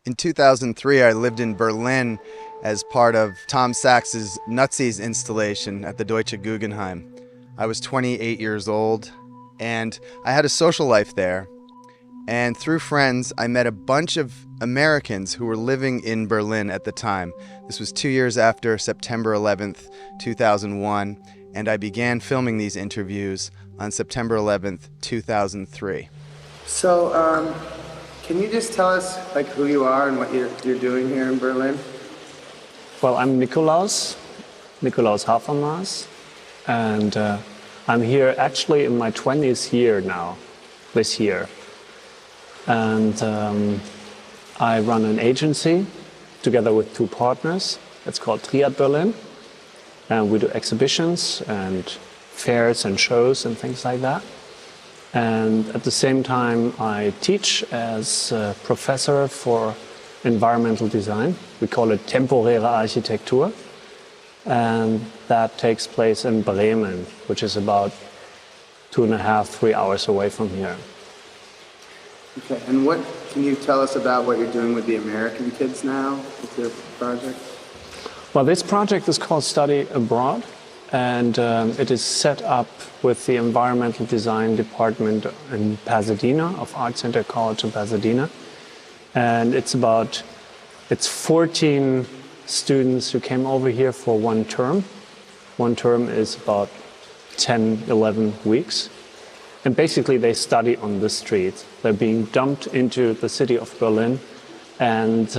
In 2003, I lived in Berlin as part of Tom Sachs's Nutty's installation at the Deutsche Guggenheim. I was 28 years old, and I had a social life there. And through friends, I met a bunch of Americans who were living in Berlin at the time. This was 2 years after September 11th, 2001, and I began filming these interviews on September 11th, 2003. So, can you just tell us who you are and what you're doing here in Berlin? Well, I'm Nikolaus Hafermaas, and I'm here actually in my 20th year now, this year. And I run an agency together with two partners. It's called Triad Berlin, and we do exhibitions and fairs and shows and things like that. And at the same time, I teach as a professor for environmental design. We call it temporäre Architektur. And that takes place in Bremen, which is about 2.5, 3 hours away from here. Okay, and what can you tell us about what you're doing with the American kids now with your project? Well, this project is called Study Abroad. And it is set up with the environmental design department in Pasadena, of Art Center College in Pasadena. And it's 14 students who came over here for one term. One term is about 10, 11 weeks. And basically they study on the streets. They're being dumped into the city of Berlin, and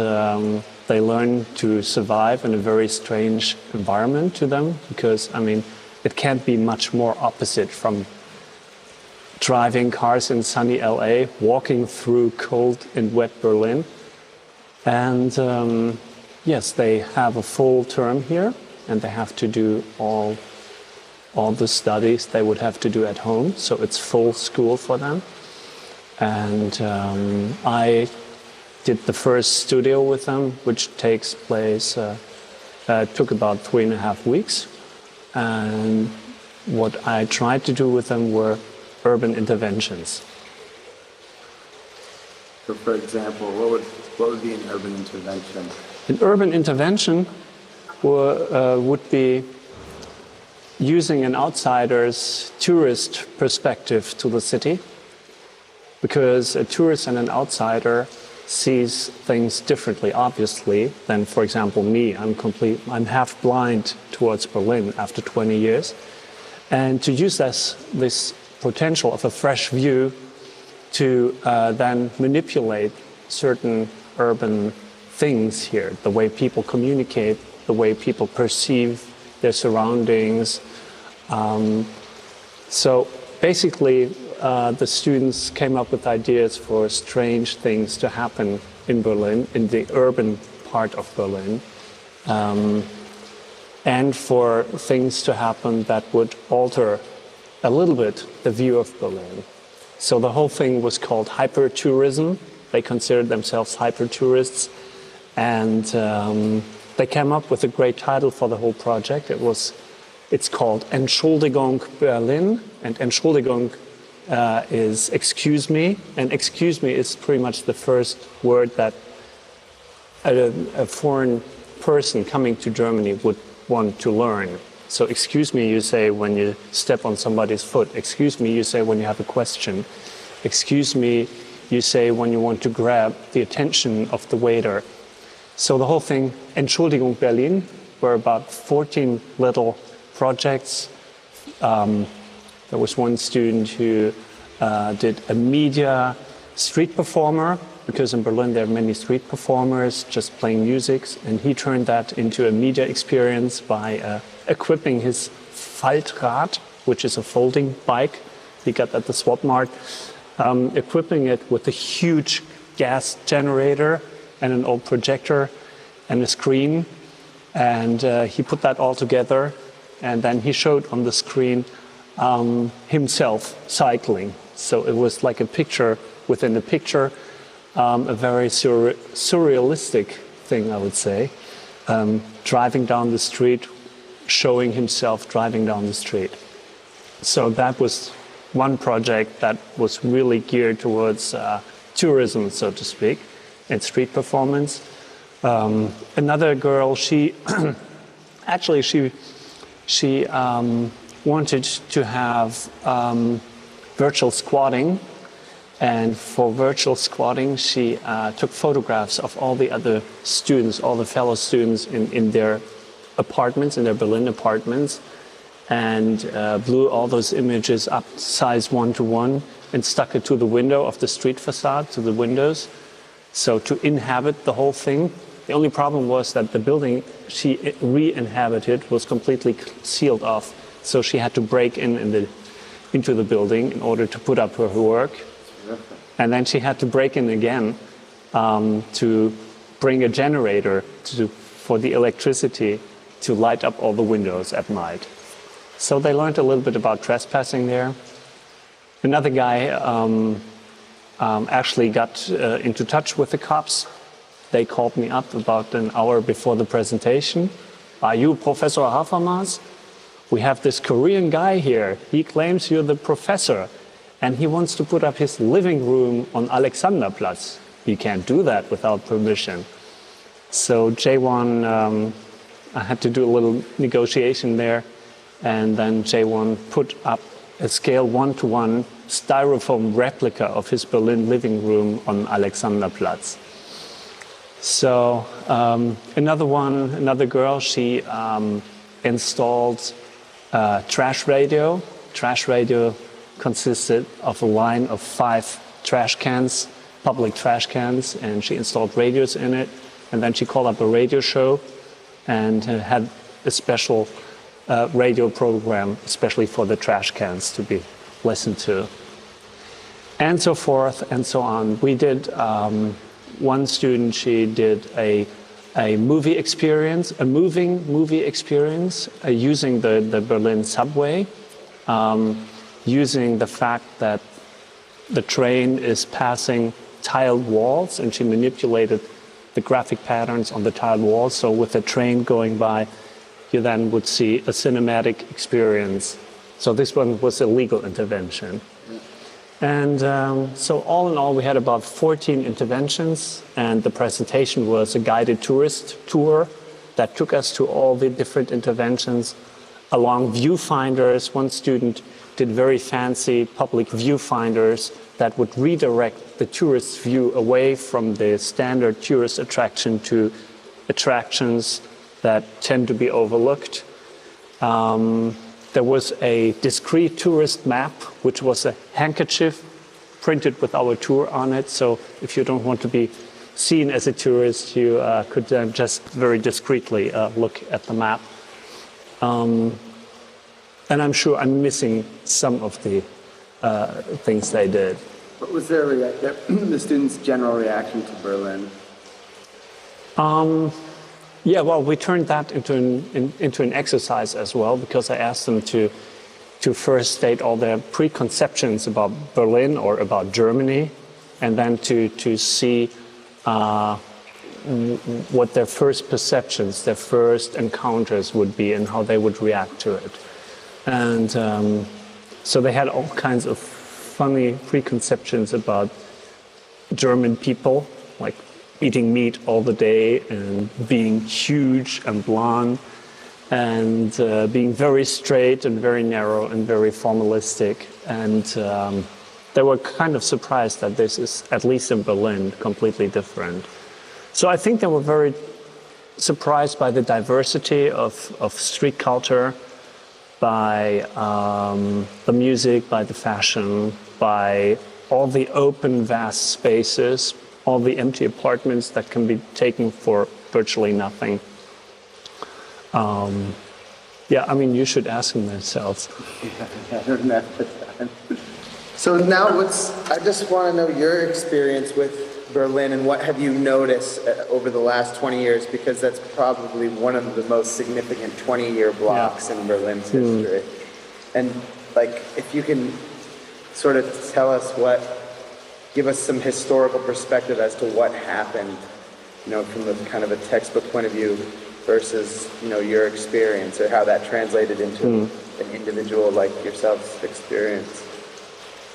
they learn to survive in a very strange environment to them, because, it can't be much more opposite from driving cars in sunny LA, walking through cold and wet Berlin. And yes, they have a full term here, and they have to do all the studies they would have to do at home. So it's full school for them. And I did the first studio with them, which took about 3.5 weeks. And what I tried to do with them were urban interventions. So, for example, what would be an urban intervention? An urban intervention would be using an outsider's tourist perspective to the city, because a tourist and an outsider sees things differently, obviously, than, for example, me. I'm half blind towards Berlin after 20 years. And to use this potential of a fresh view to then manipulate certain urban things here, the way people communicate, the way people perceive their surroundings. So basically, the students came up with ideas for strange things to happen in Berlin, in the urban part of Berlin, and for things to happen that would alter a little bit the view of Berlin. So the whole thing was called hyper-tourism. They considered themselves hyper-tourists, and they came up with a great title for the whole project. It's called Entschuldigung Berlin, and Entschuldigung is excuse me, and excuse me is pretty much the first word that a foreign person coming to Germany would want to learn. So excuse me, you say when you step on somebody's foot. Excuse me, you say when you have a question. Excuse me, you say when you want to grab the attention of the waiter. So the whole thing, Entschuldigung Berlin, were about 14 little projects. There was one student who did a media street performer, because in Berlin there are many street performers just playing music, and he turned that into a media experience by equipping his Faltrad, which is a folding bike he got at the Swap Mart, equipping it with a huge gas generator and an old projector and a screen, and he put that all together, and then he showed on the screen himself cycling. So it was like a picture within a picture, a very surrealistic thing, I would say. Driving down the street, showing himself driving down the street. So that was one project that was really geared towards tourism, so to speak. and street performance. Another girl, she actually she wanted to have virtual squatting, and for virtual squatting, she took photographs of all the other students, all the fellow students in their apartments, in their Berlin apartments, and blew all those images up size 1:1 and stuck it to the window of the street facade, to the windows. So to inhabit the whole thing. The only problem was that the building she re-inhabited was completely sealed off. So she had to break into the building in order to put up her work. And then she had to break in again to bring a generator for the electricity to light up all the windows at night. So they learned a little bit about trespassing there. Another guy actually got into touch with the cops. They called me up about an hour before the presentation. Are you Professor Hafermaas? We have this Korean guy here. He claims you're the professor, and he wants to put up his living room on Alexanderplatz. You can't do that without permission. So J1, I had to do a little negotiation there, and then J1 put up a scale 1:1 styrofoam replica of his Berlin living room on Alexanderplatz. So another girl, she installed trash radio. Trash radio consisted of a line of 5 trash cans, public trash cans, and she installed radios in it. And then she called up a radio show and had a special radio program, especially for the trash cans to be listened to. And so forth and so on. We did, one student, she did a movie experience, a moving movie experience using the Berlin subway, using the fact that the train is passing tiled walls, and she manipulated the graphic patterns on the tiled walls. So with the train going by, you then would see a cinematic experience. So this one was a legal intervention. And so all in all, we had about 14 interventions, and the presentation was a guided tourist tour that took us to all the different interventions along viewfinders. One student did very fancy public viewfinders that would redirect the tourist's view away from the standard tourist attraction to attractions that tend to be overlooked. There was a discrete tourist map, which was a handkerchief printed with our tour on it. So if you don't want to be seen as a tourist, you could then just very discreetly look at the map. And I'm sure I'm missing some of the things they did. What was the students' general reaction to Berlin? Yeah, well, we turned that into an exercise as well, because I asked them to first state all their preconceptions about Berlin or about Germany, and then to see what their first perceptions, their first encounters would be, and how they would react to it. And so they had all kinds of funny preconceptions about German people, like eating meat all the day and being huge and blonde and being very straight and very narrow and very formalistic. And they were kind of surprised that this is, at least in Berlin, completely different. So I think they were very surprised by the diversity of street culture, by the music, by the fashion, by all the open, vast spaces, all the empty apartments that can be taken for virtually nothing. Yeah, I mean, you should ask them themselves. Yeah, I don't know. So now I just want to know your experience with Berlin, and what have you noticed over the last 20 years, because that's probably one of the most significant 20-year blocks in Berlin's history. And like, if you can sort of give us some historical perspective as to what happened, from the kind of a textbook point of view versus, your experience, or how that translated into an individual like yourself's experience.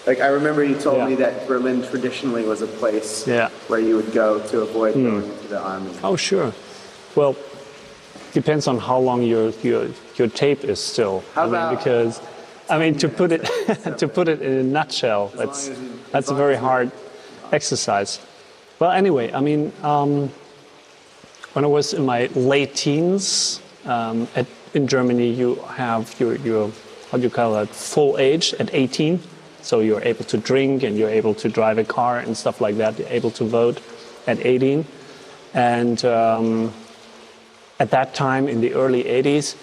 Like, I remember you told Yeah. me that Berlin traditionally was a place Yeah. where you would go to avoid going into the army. Oh, sure. Well, depends on how long your tape is still. How about- because to put it to put it in a nutshell, that's a very hard exercise. Well, anyway, when I was in my late teens, in Germany, you have your how do you call it, full age at 18. So you're able to drink and you're able to drive a car and stuff like that. You're able to vote at 18. And at that time, in the early 80s,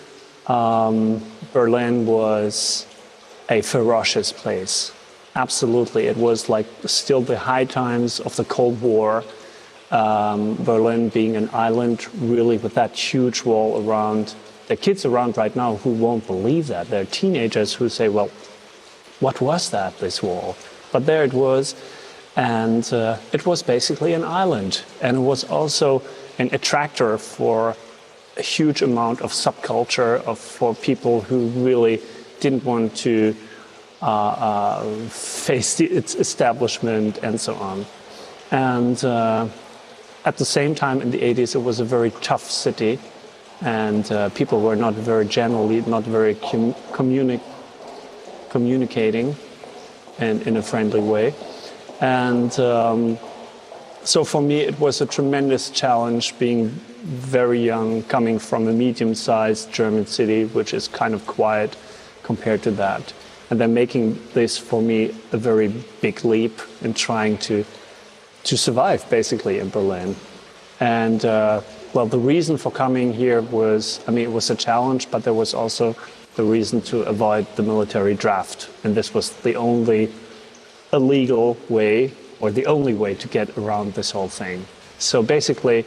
Berlin was a ferocious place. Absolutely. It was like still the high times of the Cold War. Berlin being an island, really with that huge wall around. There are kids around right now who won't believe that. There are teenagers who say, well, what was that, this wall? But there it was. And it was basically an island. And it was also an attractor for a huge amount of subculture for people who really didn't want to face its establishment and so on. And at the same time, in the 80s, it was a very tough city. And people were not very communicating and in a friendly way. And so for me, it was a tremendous challenge being very young, coming from a medium-sized German city, which is kind of quiet compared to that. And then making this, for me, a very big leap in trying to survive, basically, in Berlin. And, well, the reason for coming here was, it was a challenge, but there was also the reason to avoid the military draft. And this was the only illegal way, or the only way to get around this whole thing. So basically,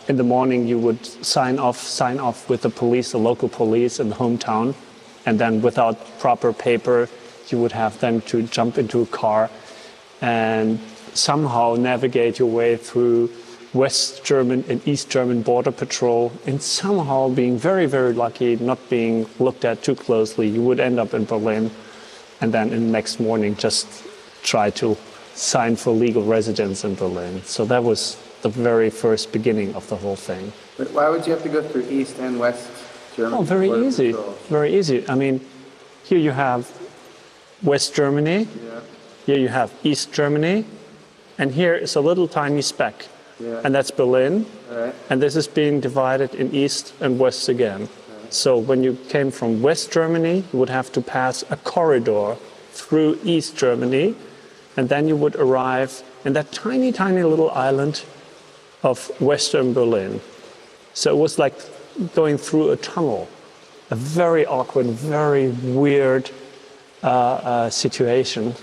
in the morning you would sign off with the police, the local police in the hometown, and then without proper paper, you would have them to jump into a car and somehow navigate your way through West German and East German border patrol, and somehow being very, very lucky, not being looked at too closely, you would end up in Berlin, and then in the next morning just try to sign for legal residence in Berlin. So that was the very first beginning of the whole thing. But why would you have to go through East and West Germany? Oh, very border easy. patrol? Very easy. Here you have West Germany, Yeah. here you have East Germany, and here is a little tiny speck. Yeah. And that's Berlin. Right. And this is being divided in East and West again. So when you came from West Germany, you would have to pass a corridor through East Germany, and then you would arrive in that tiny, tiny little island of Western Berlin. So it was like going through a tunnel, a very awkward, very weird situation.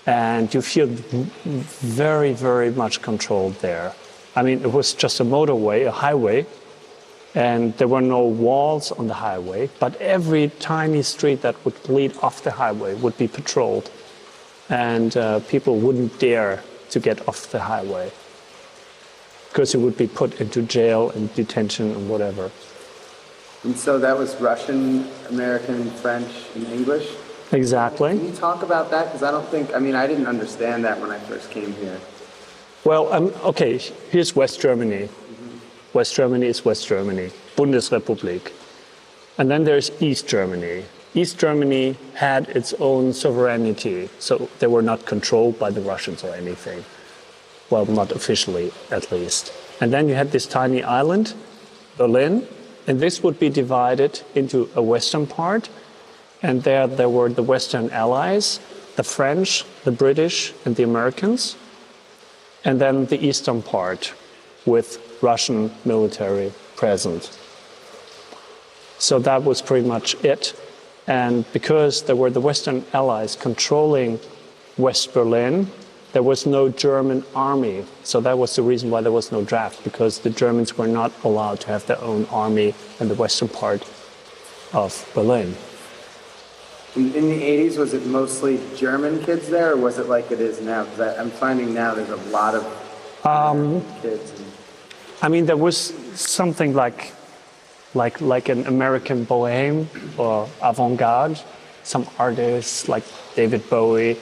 And you feel very, very much controlled there. It was just a motorway, a highway, and there were no walls on the highway, but every tiny street that would lead off the highway would be patrolled, and people wouldn't dare to get off the highway because you would be put into jail and detention and whatever. And so that was Russian, American, French, and English? Exactly. Can you talk about that? Because I didn't understand that when I first came here. Well, okay, here's West Germany. West Germany is West Germany, Bundesrepublik. And then there's East Germany. East Germany had its own sovereignty, so they were not controlled by the Russians or anything. Well, not officially, at least. And then you had this tiny island, Berlin, and this would be divided into a western part, and there were the Western Allies, the French, the British, and the Americans, and then the eastern part with Russian military present. So that was pretty much it. And because there were the Western Allies controlling West Berlin, there was no German army. So that was the reason why there was no draft, because the Germans were not allowed to have their own army in the western part of Berlin. In the 80s, was it mostly German kids there, or was it like it is now? Because I'm finding now there's a lot of kids. There was something like an American bohème or avant-garde, some artists like David Bowie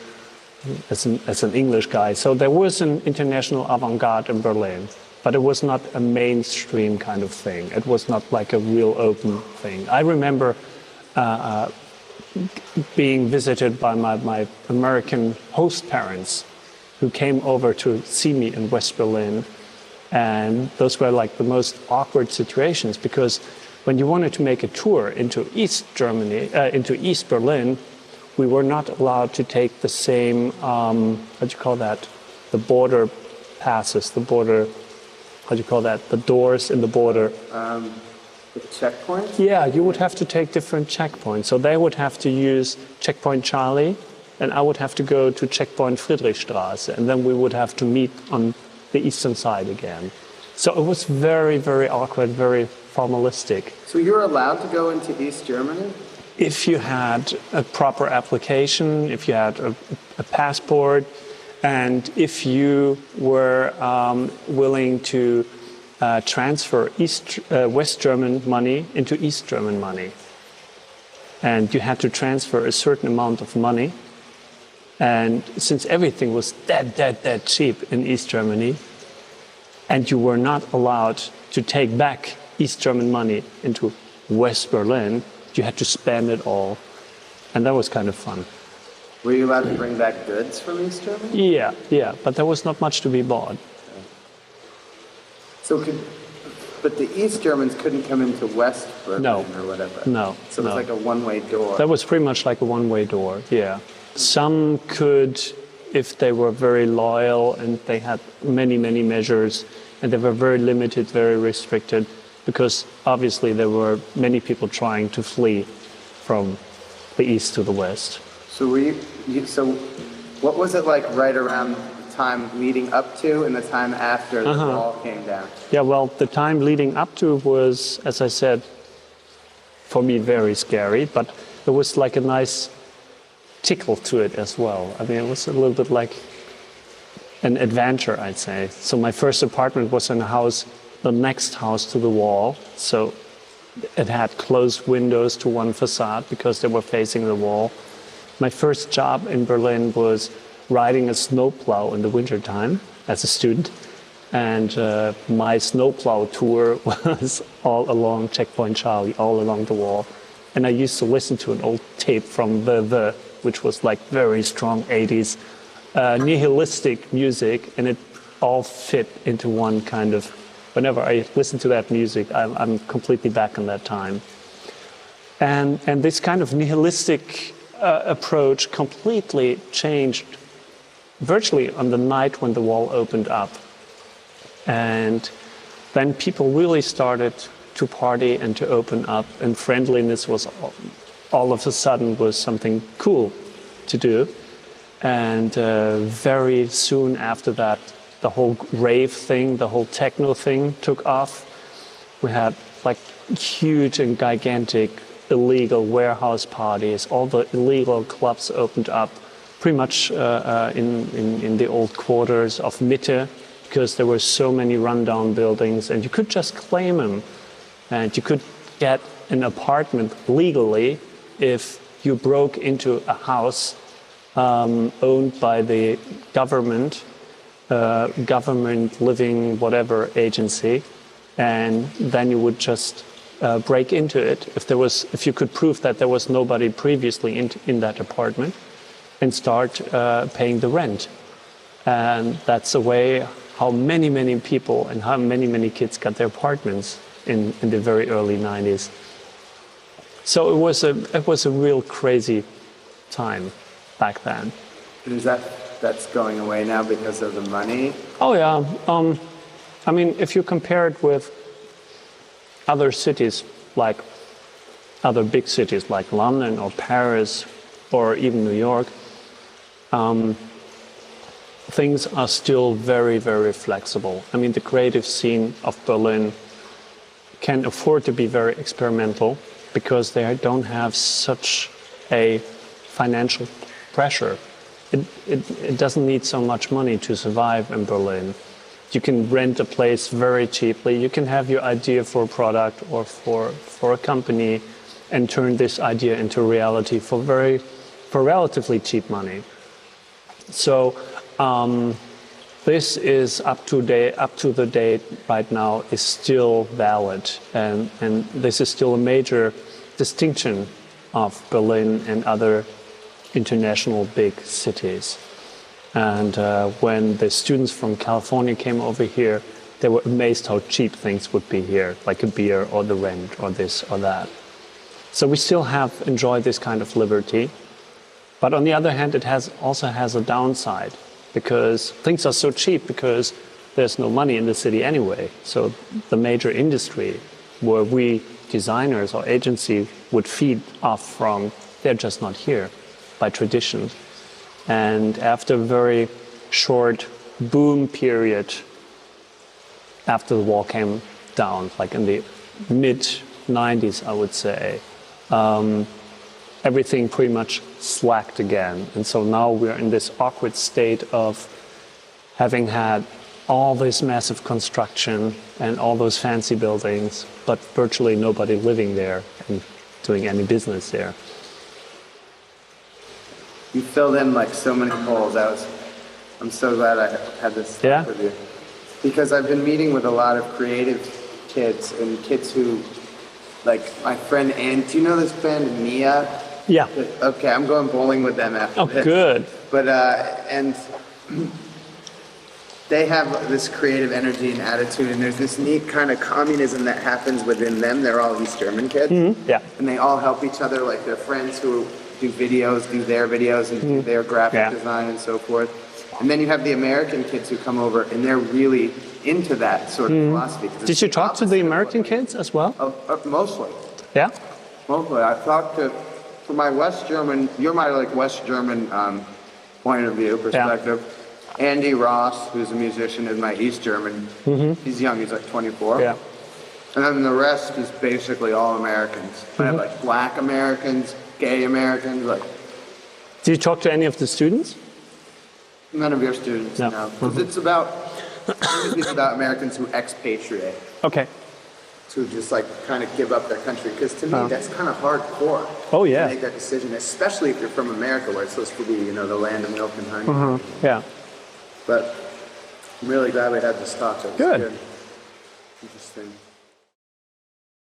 as an English guy. So there was an international avant-garde in Berlin, but it was not a mainstream kind of thing. It was not like a real open thing. I remember being visited by my American host parents who came over to see me in West Berlin. And those were like the most awkward situations, because when you wanted to make a tour into East Germany, into East Berlin, we were not allowed to take the same, what do you call that? The border passes, the border, how do you call that? The doors in the border. The checkpoints? Yeah, you would have to take different checkpoints. So they would have to use checkpoint Charlie, and I would have to go to checkpoint Friedrichstraße, and then we would have to meet on the eastern side again. So it was very, very awkward, very formalistic. So you were allowed to go into East Germany? If you had a proper application, if you had a passport, and if you were willing to transfer West German money into East German money. And you had to transfer a certain amount of money. And since everything was dead cheap in East Germany, and you were not allowed to take back East German money into West Berlin, you had to spend it all. And that was kind of fun. Were you allowed to bring back goods from East Germany? Yeah, but there was not much to be bought. But the East Germans couldn't come into West Berlin No. or whatever? No. So it was like a one-way door? That was pretty much like a one-way door, yeah. Some could, if they were very loyal and they had many measures, and they were very limited, very restricted, because obviously there were many people trying to flee from the east to the west. So so what was it like right around the time leading up to and the time after the wall came down? Yeah, well, the time leading up to was, as I said, for me very scary, but there was like a nice tickle to it as well. I mean, it was a little bit like an adventure, I'd say. So my first apartment was in a house, the next house to the wall. So it had closed windows to one facade because they were facing the wall. My first job in Berlin was riding a snowplow in the wintertime as a student. And my snowplow tour was all along Checkpoint Charlie, all along the wall. And I used to listen to an old tape from the which was like very strong 80s nihilistic music, and it all fit into one kind of, whenever I listen to that music, I'm completely back in that time. And this kind of nihilistic approach completely changed virtually on the night when the wall opened up. And then people really started to party and to open up, and friendliness was all of a sudden was something cool to do. And very soon after that, the whole rave thing, the whole techno thing took off. We had like huge and gigantic illegal warehouse parties. All the illegal clubs opened up pretty much in the old quarters of Mitte, because there were so many rundown buildings, and you could just claim them. And you could get an apartment legally if you broke into a house owned by the government, government living whatever agency, and then you would just break into it if you could prove that there was nobody previously in that apartment, and start paying the rent. And that's the way how many people and how many kids got their apartments in the very early 90s. So it was a real crazy time back then. Is that's going away now because of the money? Oh yeah. I mean, if you compare it with other cities, like other big cities like London or Paris or even New York, things are still very flexible. I mean, the creative scene of Berlin can afford to be very experimental because they don't have such a financial pressure. It doesn't need so much money to survive in Berlin. You can rent a place very cheaply. You can have your idea for a product or for a company and turn this idea into reality for relatively cheap money. So this is up to the date right now is still valid, and this is still a major distinction of Berlin and other international big cities. And when the students from California came over here, they were amazed how cheap things would be here, like a beer or the rent or this or that. So we still have enjoyed this kind of liberty. But on the other hand, it also has a downside, because things are so cheap because there's no money in the city anyway. So the major industry where we designers or agency would feed off from, they're just not here by tradition. And after a very short boom period, after the wall came down, like in the mid-90s, I would say, everything pretty much slacked again. And so now we're in this awkward state of having had all this massive construction and all those fancy buildings, but virtually nobody living there and doing any business there. You filled in like so many holes. I'm so glad I had this talk with you. Because I've been meeting with a lot of creative kids and kids who, like my friend Ann, do you know this band Mia? Yeah. Okay, I'm going bowling with them after this. Oh, good. But, and they have this creative energy and attitude, and there's this neat kind of communism that happens within them. They're all East German kids. Mm-hmm. Yeah. And they all help each other, like their friends who do videos, do their videos, and do their graphic design and so forth. And then you have the American kids who come over, and they're really into that sort of philosophy. Did you talk to the American kids as well? Mostly. Yeah? Mostly. I talked to, for my West German, you're my like West German point of view, perspective. Yeah. Andy Ross, who's a musician, is my East German. Mm-hmm. He's young, he's like 24. Yeah. And then the rest is basically all Americans. Mm-hmm. I have like black Americans, gay Americans, like. Do you talk to any of the students? None of your students, no. Because it's about Americans who expatriate. Okay. To just like kind of give up their country. Because to me, that's kind of hardcore. Oh, yeah. To make that decision, especially if you're from America, where it's supposed to be, you know, the land of milk and honey. Mm-hmm. Yeah. But I'm really glad we had this talk. It was good. Interesting.